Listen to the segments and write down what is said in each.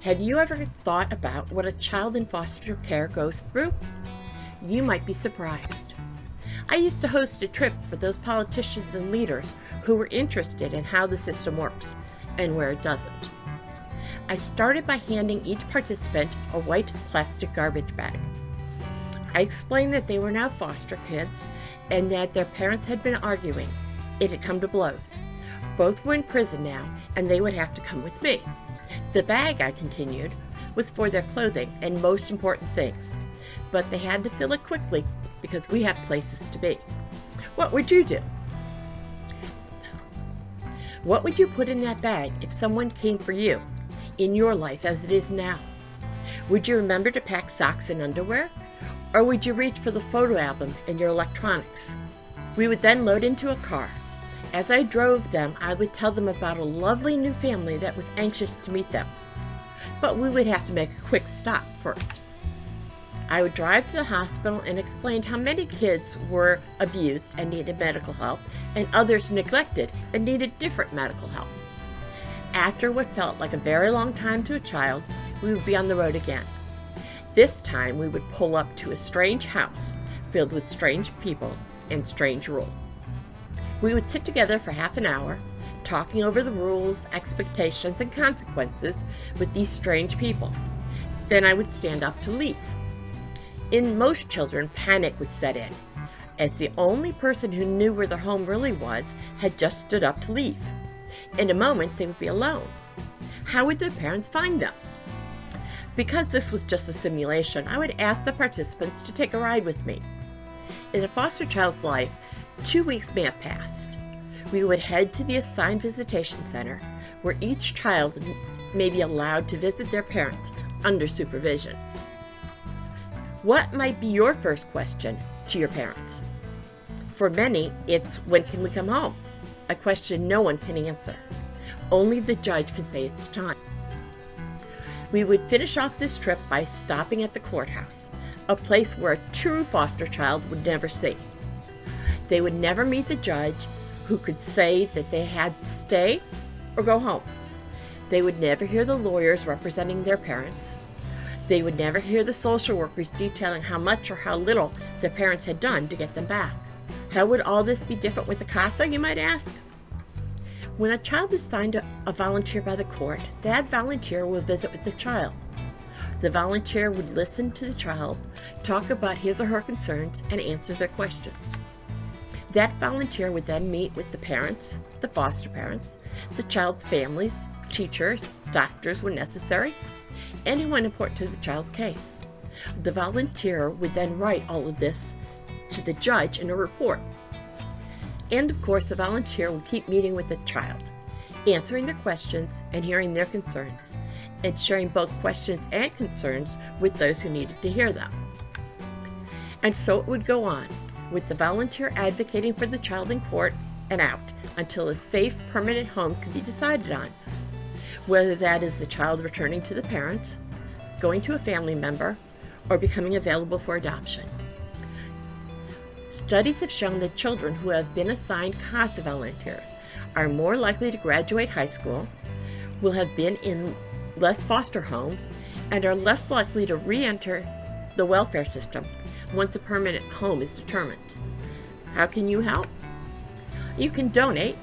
Have you ever thought about what a child in foster care goes through? You might be surprised. I used to host a trip for those politicians and leaders who were interested in how the system works and where it doesn't. I started by handing each participant a white plastic garbage bag. I explained that they were now foster kids and that their parents had been arguing. It had come to blows. Both were in prison now, and they would have to come with me. The bag, I continued, was for their clothing and most important things, but they had to fill it quickly because we have places to be. What would you do? What would you put in that bag if someone came for you in your life as it is now? Would you remember to pack socks and underwear? Or would you reach for the photo album and your electronics? We would then load into a car. As I drove them, I would tell them about a lovely new family that was anxious to meet them. But we would have to make a quick stop first. I would drive to the hospital and explain how many kids were abused and needed medical help, and others neglected and needed different medical help. After what felt like a very long time to a child, we would be on the road again. This time we would pull up to a strange house filled with strange people and strange rules. We would sit together for half an hour, talking over the rules, expectations, and consequences with these strange people. Then I would stand up to leave. In most children, panic would set in, as the only person who knew where their home really was had just stood up to leave. In a moment, they would be alone. How would their parents find them? Because this was just a simulation, I would ask the participants to take a ride with me. In a foster child's life, 2 weeks may have passed. We would head to the assigned visitation center, where each child may be allowed to visit their parents under supervision. What might be your first question to your parents? For many, it's, when can we come home? A question no one can answer. Only the judge can say it's time. We would finish off this trip by stopping at the courthouse, a place where a true foster child would never see. They would never meet the judge, who could say that they had to stay or go home. They would never hear the lawyers representing their parents. They would never hear the social workers detailing how much or how little their parents had done to get them back. How would all this be different with a CASA, you might ask? When a child is assigned a volunteer by the court, that volunteer will visit with the child. The volunteer would listen to the child, talk about his or her concerns, and answer their questions. That volunteer would then meet with the parents, the foster parents, the child's families, teachers, doctors when necessary, anyone important to the child's case. The volunteer would then write all of this to the judge in a report. And of course, the volunteer would keep meeting with the child, answering their questions and hearing their concerns, and sharing both questions and concerns with those who needed to hear them. And so it would go on, with the volunteer advocating for the child in court and out until a safe, permanent home could be decided on, whether that is the child returning to the parents, going to a family member, or becoming available for adoption. Studies have shown that children who have been assigned CASA volunteers are more likely to graduate high school, will have been in less foster homes, and are less likely to re-enter the welfare system once a permanent home is determined. How can you help? You can donate.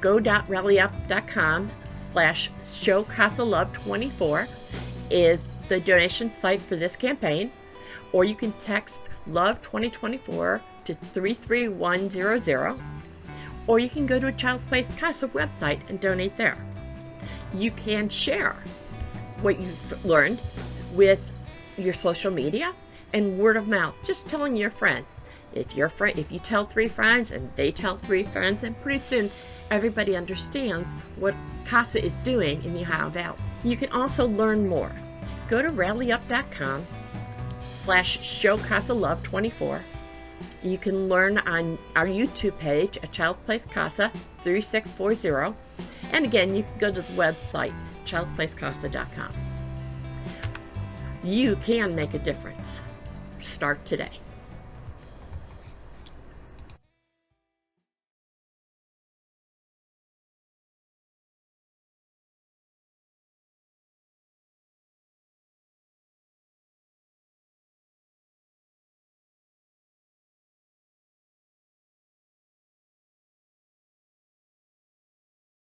go.rallyup.com/showcasalove24 is the donation site for this campaign, or you can text Love 2024 to 33100, or you can go to a Child's Place CASA website and donate there. You can share what you've learned with your social media and word of mouth, just telling your friends. If you tell 3 friends and they tell 3 friends, and pretty soon everybody understands what CASA is doing in the Ohio Valley. You can also learn more. Go to rallyup.com/showcasalove24. You can learn on our YouTube page at Child's Place CASA 3640. And again, you can go to the website, childsplacecasa.com. You can make a difference. Start today.